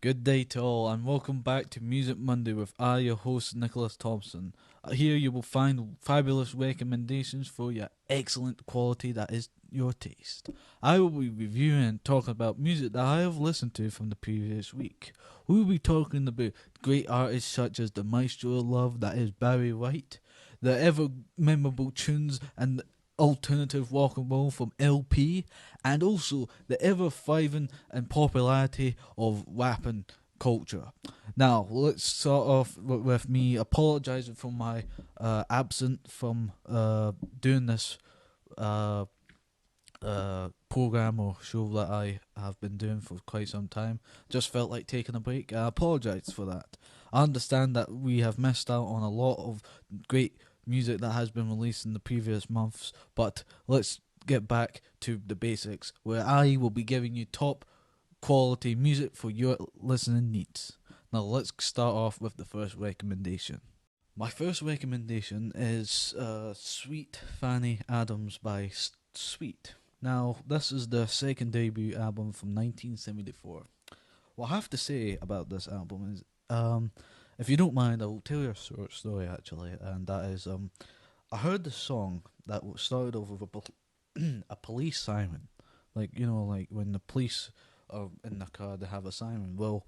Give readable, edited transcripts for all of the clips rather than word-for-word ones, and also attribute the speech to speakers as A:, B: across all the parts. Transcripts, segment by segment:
A: Good day to all, and welcome back to Music Monday with I, your host, Nicholas Thompson. Here you will find fabulous recommendations for your excellent quality that is your taste. I will be reviewing and talking about music that I have listened to from the previous week. We will be talking about great artists such as the Maestro of Love, that is Barry White, the ever memorable tunes and alternative rock and roll from LP, and also the ever thriving and popularity of rapping culture. Now, let's start off with me apologising for my absence from doing this uh, program or show that I have been doing for quite some time. Just felt like taking a break. I apologise for that. I understand that we have missed out on a lot of great music that has been released in the previous months, but let's get back to the basics, where I will be giving you top quality music for your listening needs. Now let's start off with the first recommendation. My first recommendation is Sweet Fanny Adams by Sweet. Now, this is the second debut album from 1974. What I have to say about this album is, if you don't mind, I will tell you a short story actually, and that is, I heard the song that started off with a police siren, like like when the police are in the car, they have a siren. Well,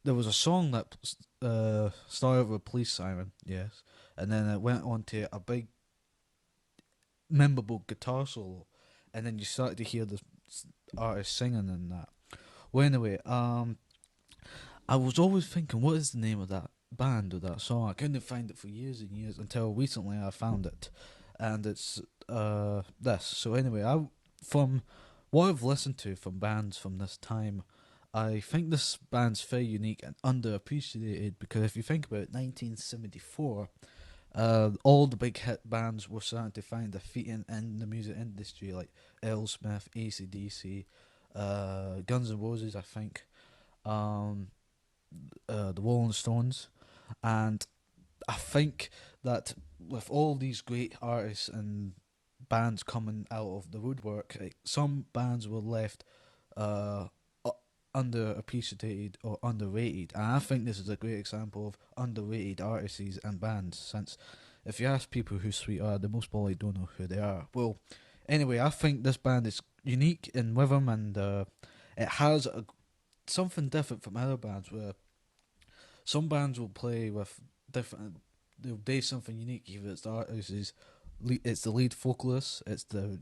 A: there was a song that started with a police siren, yes, and then it went on to a big, memorable guitar solo, and then you started to hear the artist singing and that. Well, anyway, I was always thinking, what is the name of that band or that song? I couldn't find it for years and years until recently I found it, and it's this. So anyway, from what I've listened to from bands from this time, I think this band's very unique and underappreciated because if you think about it, 1974, all the big hit bands were starting to find their feet in the music industry, like Aerosmith, AC/DC, Guns N' Roses, I think. The Rolling Stones, and I think that with all these great artists and bands coming out of the woodwork, some bands were left underappreciated or underrated, and I think this is a great example of underrated artists and bands, since if you ask people who Sweet are, they most probably don't know who they are. Well, anyway, I think this band is unique in rhythm, and it has something different from other bands, where some bands will play with different. They'll do something unique. Either it's the artist it's the lead vocalist, it's the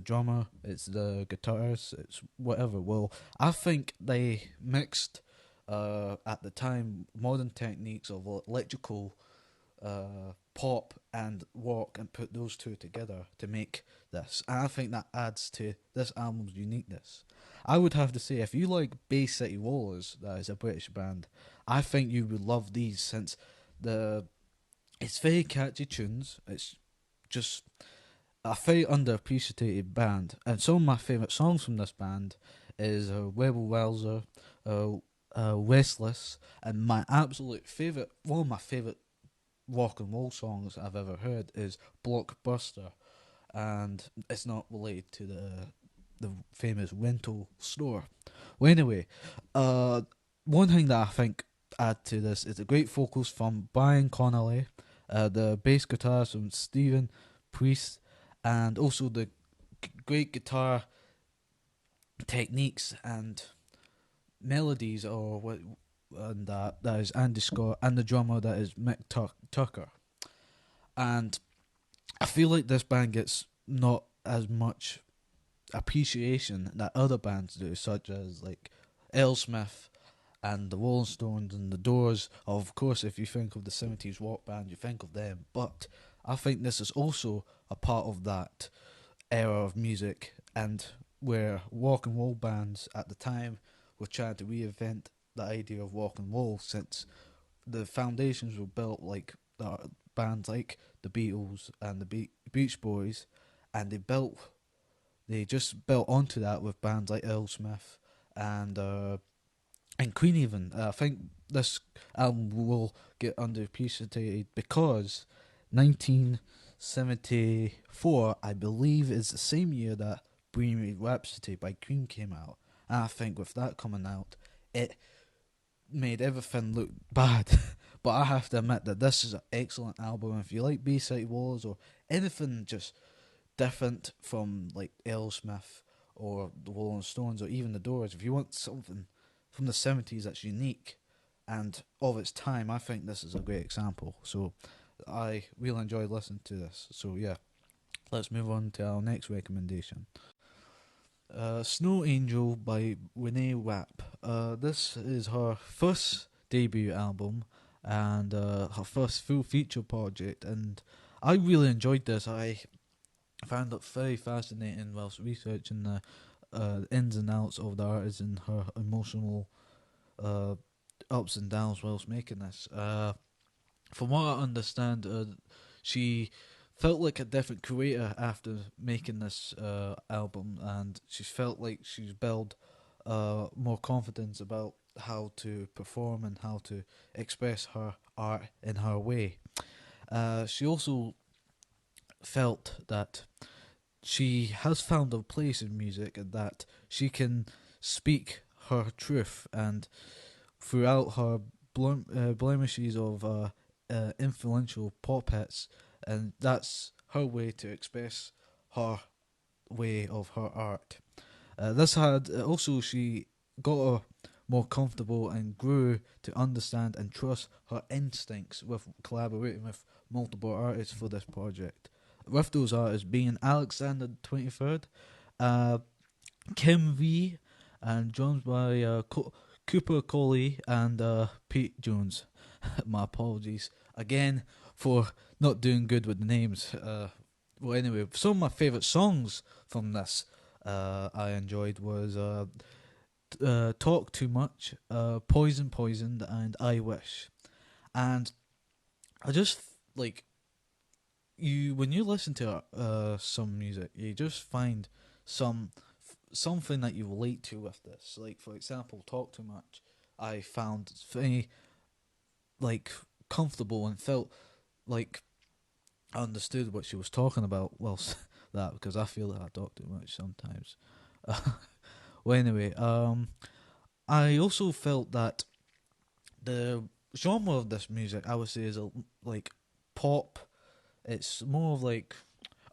A: drummer, it's the guitarist, it's whatever. Well, I think they mixed at the time modern techniques of electrical pop and rock and put those two together to make this. And I think that adds to this album's uniqueness. I would have to say, if you like Bay City Rollers, that is a British band, I think you would love these, since it's very catchy tunes. It's just a very underappreciated band, and some of my favourite songs from this band is Rebel Rouser, Restless, and my absolute favourite, one of my favourite rock and roll songs I've ever heard is Blockbuster, and it's not related to the famous rental store. Well, anyway, one thing that I think add to this is the great vocals from Brian Connolly, the bass guitars from Stephen Priest, and also the great guitar techniques and melodies, or what, and that is Andy Scott, and the drummer that is Mick Tucker. And I feel like this band gets not as much appreciation that other bands do, such as like Aerosmith and the Rolling Stones and the Doors. Of course, if you think of the 70s rock band, you think of them, but I think this is also a part of that era of music, and where rock and roll bands at the time were trying to reinvent the idea of rock and roll, since the foundations were built like bands like the Beatles and the Beach Boys, and they just built onto that with bands like Aerosmith and Queen even. I think this album will get underappreciated because 1974, I believe, is the same year that Bohemian Rhapsody by Queen came out. And I think with that coming out, it made everything look bad. But I have to admit that this is an excellent album. If you like B-side walls or anything just different from like Aerosmith or the Rolling Stones or even the Doors, if you want something from the 70s that's unique and of its time, I think this is a great example. So I really enjoyed listening to this. So yeah, let's move on to our next recommendation. Snow Angel by Renee Rapp. This is her first debut album and her first full feature project, and I really enjoyed this. I found it very fascinating whilst researching the ins and outs of the artist and her emotional uh, ups and downs whilst making this. From what I understand, she felt like a different creator after making this album, and she felt like she's built more confidence about how to perform and how to express her art in her way. She also felt that she has found a place in music and that she can speak her truth, and throughout her blemishes of influential pop hits, and that's her way to express her way of her art. This had also she got her more comfortable and grew to understand and trust her instincts with collaborating with multiple artists for this project. With those artists being Alexander 23rd, uh, Kim V, and drums by Cooper Coley and Pete Jones. My apologies again for not doing good with the names. Well, anyway, some of my favourite songs from this I enjoyed was Talk Too Much, Poison Poisoned, and I Wish. And I just like you when you listen to some music, you just find something that you relate to with this. Like for example, Talk Too Much, I found very like comfortable and felt like I understood what she was talking about whilst that, because I feel that I talk too much sometimes. Well, anyway, I also felt that the genre of this music, I would say, is like pop. It's more of like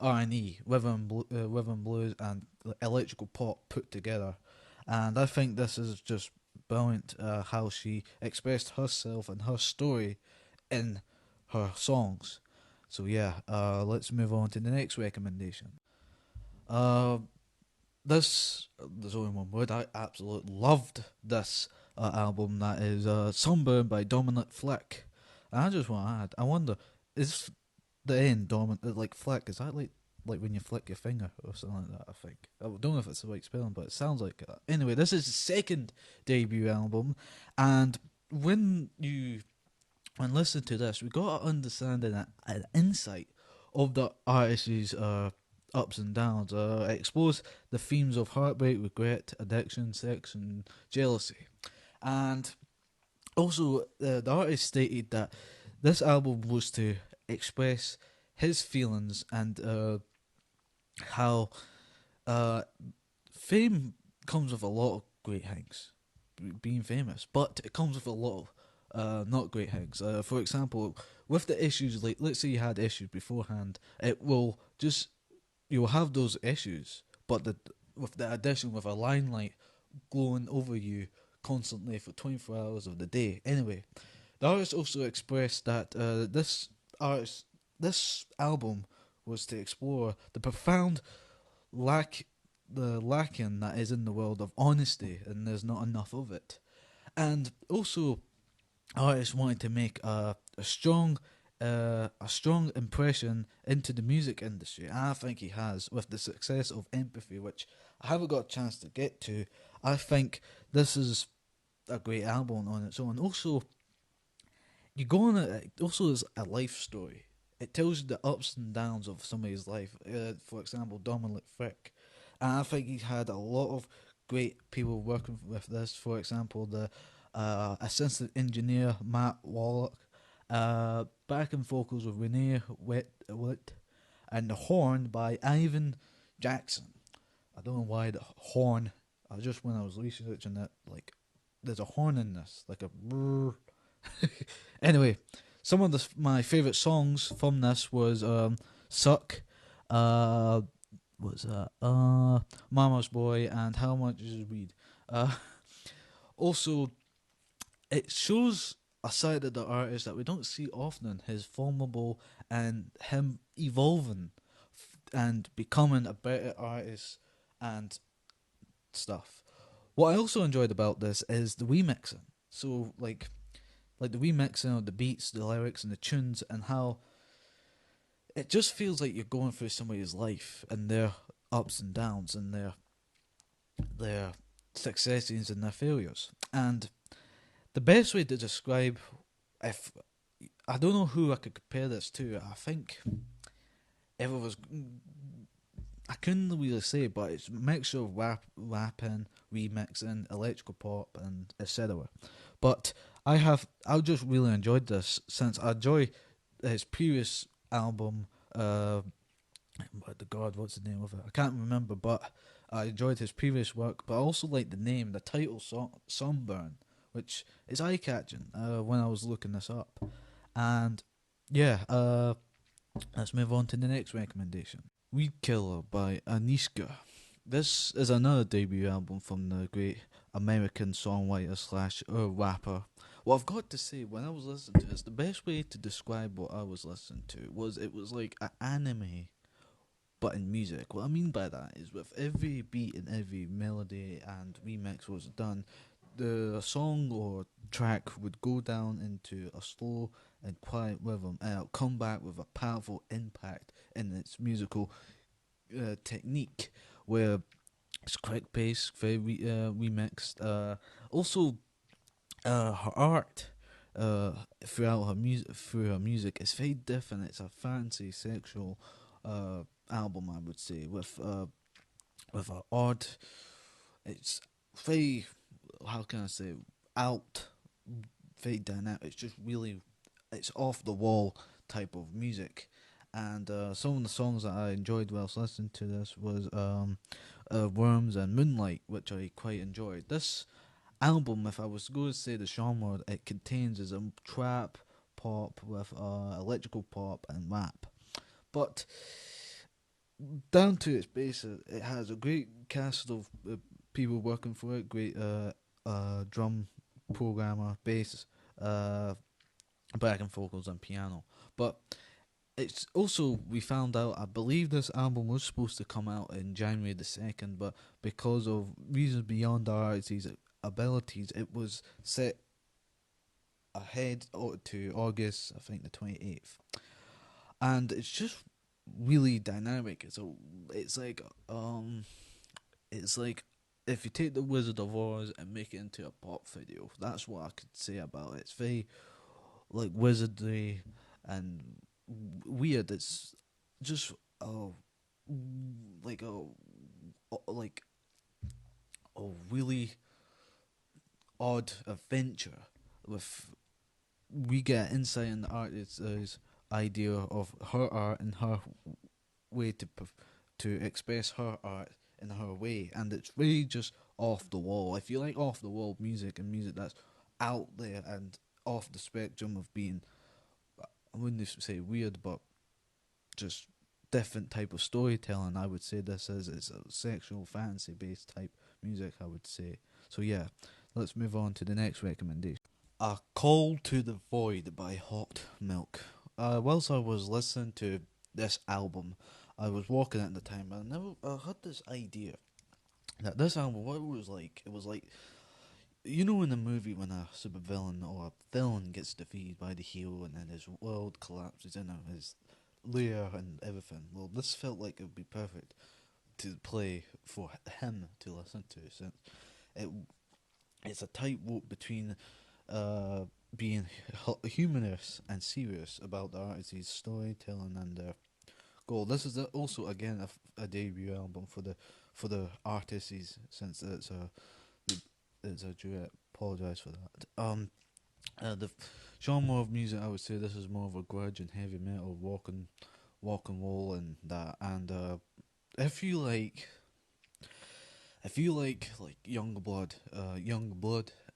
A: R&E, rhythm blues, and electrical pop put together. And I think this is just brilliant how she expressed herself and her story in her songs. So yeah, let's move on to the next recommendation. Uh, there's only one word. I absolutely loved this album. That is Sunburn by Dominic Flick. And I just want to add, I wonder, is the end Dominic like Flick? Is that like when you flick your finger or something like that? I think I don't know if it's the right spelling, but it sounds like that. Anyway, this is his second debut album, and when listen to this, we got an understanding and an insight of the artist's ups and downs. It explores the themes of heartbreak, regret, addiction, sex, and jealousy. And also, the artist stated that this album was to express his feelings and how uh, fame comes with a lot of great things, being famous, but it comes with a lot of not great things. For example, with the issues, like let's say you had issues beforehand, it will just you'll have those issues, but with the addition with a limelight glowing over you constantly for 24 hours of the day. Anyway, the artist also expressed that this album was to explore the profound lacking that is in the world of honesty, and there's not enough of it. And also, artists wanted to make a strong impression into the music industry, and I think he has with the success of Empathy, which I haven't got a chance to get to. I think this is a great album on its own. Also, you go on it. Also, is a life story. It tells you the ups and downs of somebody's life. For example, Dominic Frick, and I think he's had a lot of great people working with this. For example, the assistant engineer Matt Wallach, backing vocals with Renee Witt, and the horn by Ivan Jackson. I don't know why the horn. I just when I was researching it, like there's a horn in this, like a brrr. Anyway, some of my favorite songs from this was "Suck," uh, what's that? "Mama's Boy," and "How Much Is Weed." Uh, Also, it shows a side of the artist that we don't see often. His vulnerable and him evolving and becoming a better artist and stuff. What I also enjoyed about this is the remixing. So like the remixing of the beats, the lyrics, and the tunes, and how it just feels like you're going through somebody's life and their ups and downs and their successes and their failures. And the best way to describe, if I don't know who I could compare this to, I think if it was, I couldn't really say, but it's a mixture of rapping, remixing, electrical pop, and etc. But I just really enjoyed this since I enjoy his previous album. What the God, what's the name of it? I can't remember, but I enjoyed his previous work. But I also like the name, the title song, Sunburn, which is eye catching. When I was looking this up, and yeah, let's move on to the next recommendation. Weed Killer by Ashnikko. This is another debut album from the great American songwriter slash rapper. What I've got to say, when I was listening to this, the best way to describe what I was listening to was it was like an anime, but in music. What I mean by that is with every beat and every melody and remix was done, the song or track would go down into a slow and quiet rhythm and it'll come back with a powerful impact in its musical technique where it's quick pace, very remixed. Also, her art through her music is very different. It's a fancy sexual album, I would say, with a odd. It's very, how can I say, out, very dynamic. It's just really, it's off the wall type of music. And some of the songs that I enjoyed whilst listening to this was Worms and Moonlight, which I quite enjoyed. This album, if I was going to say the genre it contains, is a trap pop with electrical pop and rap. But down to its basis, it has a great cast of people working for it. Great drum programmer, bass, backing vocals, and piano. But it's also, we found out, I believe this album was supposed to come out in January the 2nd, but because of reasons beyond our artist's abilities, it was set ahead to August, I think the 28th. And it's just really dynamic. It's like if you take the Wizard of Oz and make it into a pop video. That's what I could say about it. It's very like wizardry and weird. It's just like like a really odd adventure with, we get insight in the artist's idea of her art and her way to express her art in her way, and it's really just off the wall. If you like off the wall music and music that's out there and off the spectrum of being, I wouldn't say weird, but just different type of storytelling, I would say this is. It's a sexual fantasy based type music, I would say. So yeah, let's move on to the next recommendation. A Call to the Void by Hot Milk. Whilst I was listening to this album, I was walking at the time, and I had this idea that this album, what it was like, you know, in a movie when a supervillain or a villain gets defeated by the hero, and then his world collapses in his lair and everything. Well, this felt like it would be perfect to play for him to listen to, since it it's a tightrope between being humorous and serious about the artist's storytelling and their goal. This is also again a debut album for the artists, since it's a duet. Apologise for that. The genre of music, I would say this is more of a grudge and heavy metal, rock and roll, and that. And if you like young blood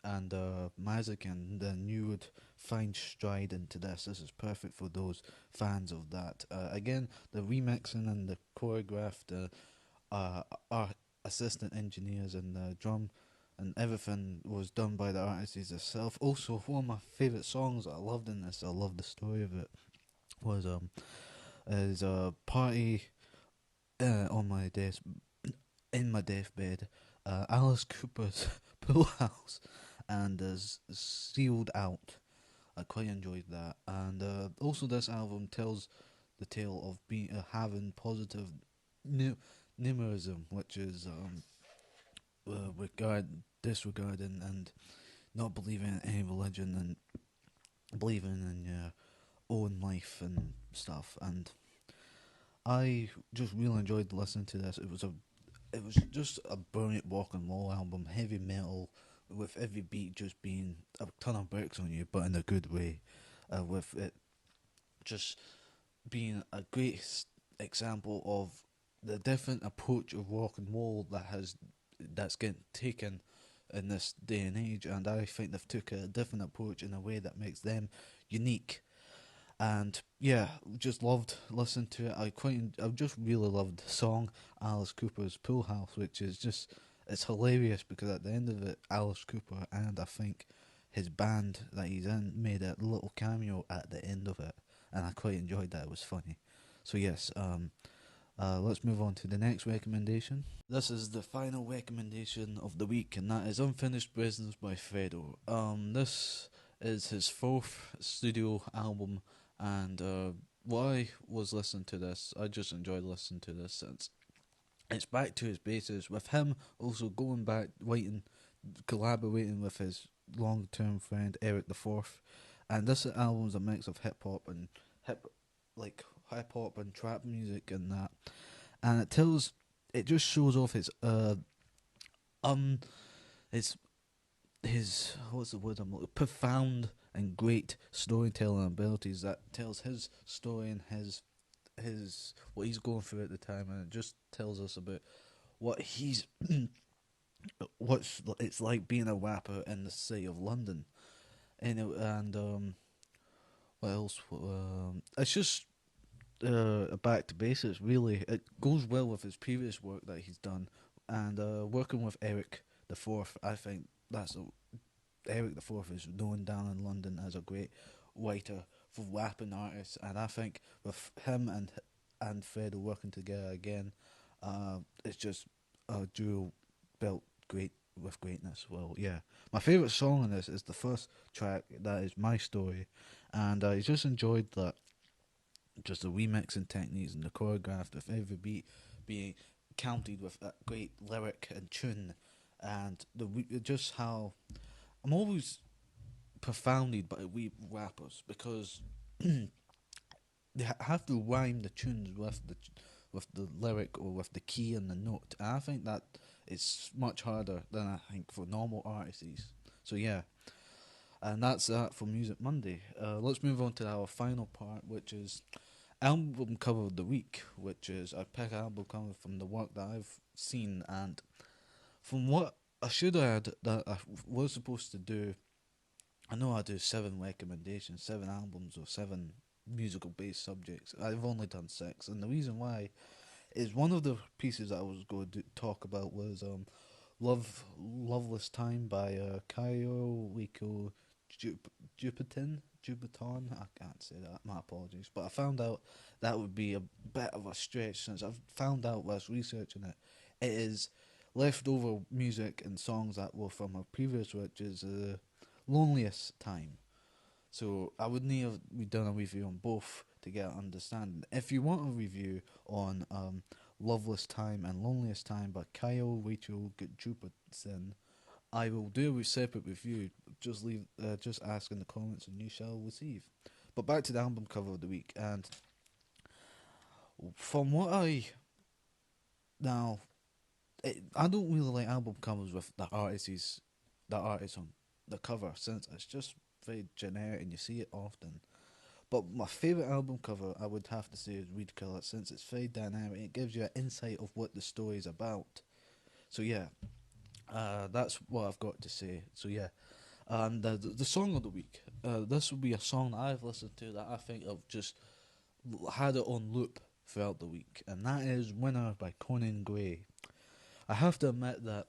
A: and music, and then you would find stride into this. This is perfect for those fans of that. Again, the remixing and the choreographed, our assistant engineers and the drum and everything was done by the artist herself. Also, one of my favorite songs I loved in this, I love the story of it, was is a party on my desk in my deathbed, Alice Cooper's Pool House, and is sealed out. I quite enjoyed that, and also this album tells the tale of being having positive nihilism, which is disregarding and not believing in any religion and believing in your own life and stuff. And I just really enjoyed listening to this. It was just a brilliant rock and roll album, heavy metal, with every beat just being a ton of bricks on you, but in a good way. With it just being a great example of the different approach of rock and roll that's getting taken in this day and age, and I think they've took a different approach in a way that makes them unique. And yeah, just loved listening to it. I just really loved the song Alice Cooper's Pool House, which is just, it's hilarious because at the end of it, Alice Cooper and I think his band that he's in made a little cameo at the end of it, and I quite enjoyed that. It was funny. So yes, let's move on to the next recommendation. This is the final recommendation of the week, and that is Unfinished Business by Fredo. This is his fourth studio album, and why was listening to this? I just enjoyed listening to this since it's back to his bases, with him also going back, collaborating with his long-term friend Eric the Fourth, and this album's a mix of hip hip hop and trap music and that, and it just shows off um his what's the word I'm looking, profound and great storytelling abilities, that tells his story and his what he's going through at the time, and it just tells us about what he's what's it's like being a rapper in the city of London, and what else? It's just back to basics. Really, it goes well with his previous work that he's done, and working with Eric the Fourth. I think Eric the Fourth is known down in London as a great writer for rapping artists, and I think with him and Fredo working together again, it's just a duo built great with greatness. Well, yeah, my favorite song in this is the first track, that is My Story, and I just enjoyed that, just the remixing techniques and the choreographed with every beat being counted with that great lyric and tune, and just how I'm always profounded by we rappers, because they have to rhyme the tunes with the lyric or with the key and the note. And I think that is much harder than I think for normal artists. So yeah, and that's that for Music Monday. Let's move on to our final part, which is album cover of the week, which is I pick album cover from the work that I've seen, and from what I should add that I was supposed to do. I know I do 7 recommendations, 7 albums or 7 musical based subjects. I've only done 6, and the reason why is one of the pieces I was going to talk about was Loveless Time by Kaio Wiko Jupiton. I can't say that, my apologies. But I found out that would be a bit of a stretch, since I've found out whilst researching it. It is leftover music and songs that were from her previous, which is Loneliest Time. So I would need to be done a review on both to get an understanding. If you want a review on Loveless Time and Loneliest Time by Kyle Rachel Jupiterson, I will do a separate review. Just ask in the comments and you shall receive. But back to the album cover of the week, and from what I don't really like album covers with the artist on the cover, since it's just very generic and you see it often. But my favourite album cover, I would have to say, is WEEDKILLER, since it's very dynamic. It gives you an insight of what the story is about. So yeah, that's what I've got to say. So yeah, And the song of the week. This will be a song that I've listened to that I think I've just had it on loop throughout the week, and that is "Winner" by Conan Gray. I have to admit that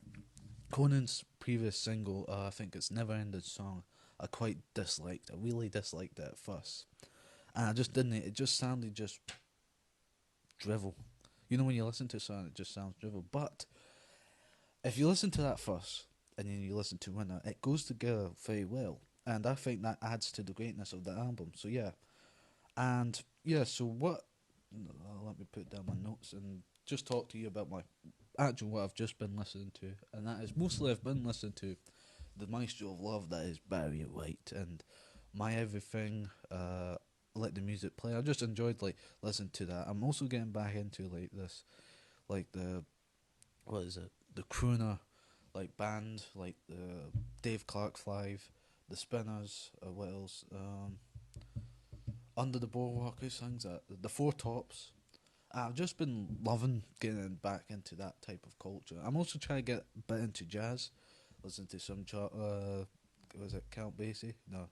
A: Conan's previous single, I think it's "Never Ended Song," I quite disliked. I really disliked it at first, and I just didn't. It just sounded just drivel. You know when you listen to a song, it just sounds drivel. But if you listen to that first and then you listen to "Winner," it goes together very well, and I think that adds to the greatness of the album. So yeah, and yeah. So what? Let me put down my notes and just talk to you about my actual what I've just been listening to, and that is mostly I've been listening to the Maestro of Love, that is Barry White, and My Everything. Let the music play. I just enjoyed like listening to that. I'm also getting back into like this, like the what is it? The crooner, like band, like the Dave Clark Five, the Spinners. What else? Under the Boardwalk. Who sings that? The Four Tops. I've just been loving getting back into that type of culture. I'm also trying to get a bit into jazz. Listen to some was it Count Basie? No,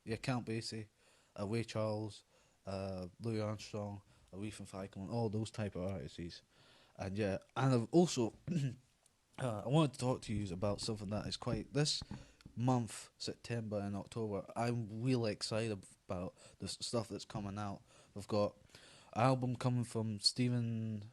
A: yeah, Count Basie, Ray Charles, Louis Armstrong, Aretha Franklin, all those type of artists. And yeah, and I've also I wanted to talk to you about something that is quite this month, September and October. I'm really excited about the stuff that's coming out. We've got an album coming from Steven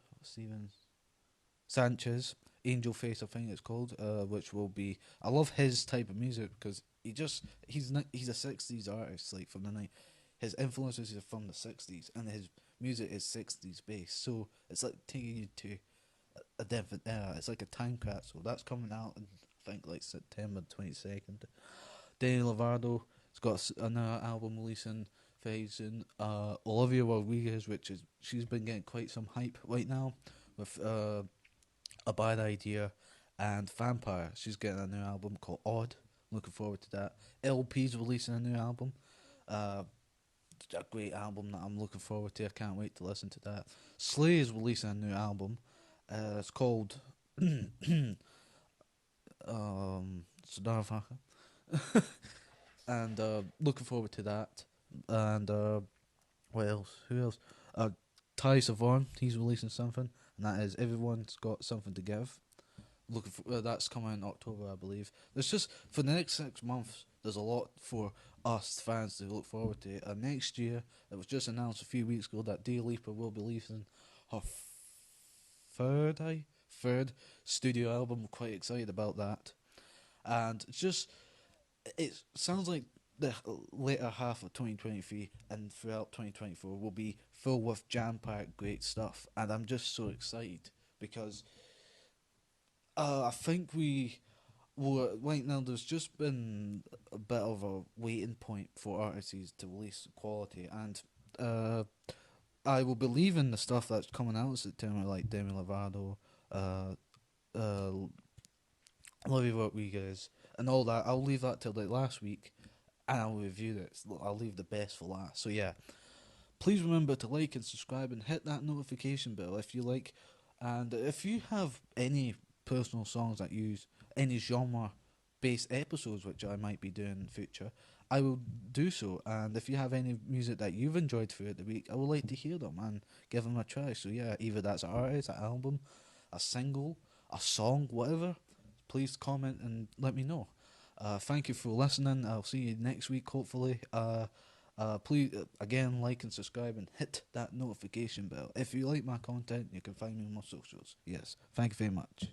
A: Sanchez, Angel Face, I think it's called, which will be. I love his type of music because he's a '60s artist, like from the night. His influences are from the '60s, and his music is '60s based. So it's like taking you to a different era. It's like a time capsule. That's coming out in I think like September 22nd. Demi Lovato has got another album releasing very soon. Olivia Rodriguez, which is she's been getting quite some hype right now with A Bad Idea and Vampire. She's getting a new album called Odd. Looking forward to that. LP's releasing a new album. Uh, a great album that I'm looking forward to. I can't wait to listen to that. Slay is releasing a new album. It's called Sudarvaka. And looking forward to that. And what else? Who else? Ty Savon, he's releasing something, and that is Everyone's Got Something to Give. Looking for that's coming in October, I believe. There's just for the next 6 months. There's a lot for us fans to look forward to. And next year, it was just announced a few weeks ago that Dua Lipa will be releasing her third studio album. I'm quite excited about that, and it sounds like the later half of 2023 and throughout 2024 will be full with jam-packed great stuff, and I'm just so excited because I think right now there's just been a bit of a waiting point for artists to release quality, and I will believe in the stuff that's coming out in September, like Demi Lovato, uh, uh, Olivia Rodriguez, and all that. I'll leave that till like last week, and I'll review it. I'll leave the best for last. So yeah, please remember to like and subscribe and hit that notification bell if you like. And if you have any personal songs that use any genre based episodes, which I might be doing in future, I will do so. And if you have any music that you've enjoyed throughout the week, I would like to hear them and give them a try. So yeah, either that's an artist, an album, a single, a song, whatever. Please comment and let me know. Thank you for listening. I'll see you next week, hopefully. Please, again, like and subscribe and hit that notification bell. If you like my content, you can find me on my socials. Yes, thank you very much.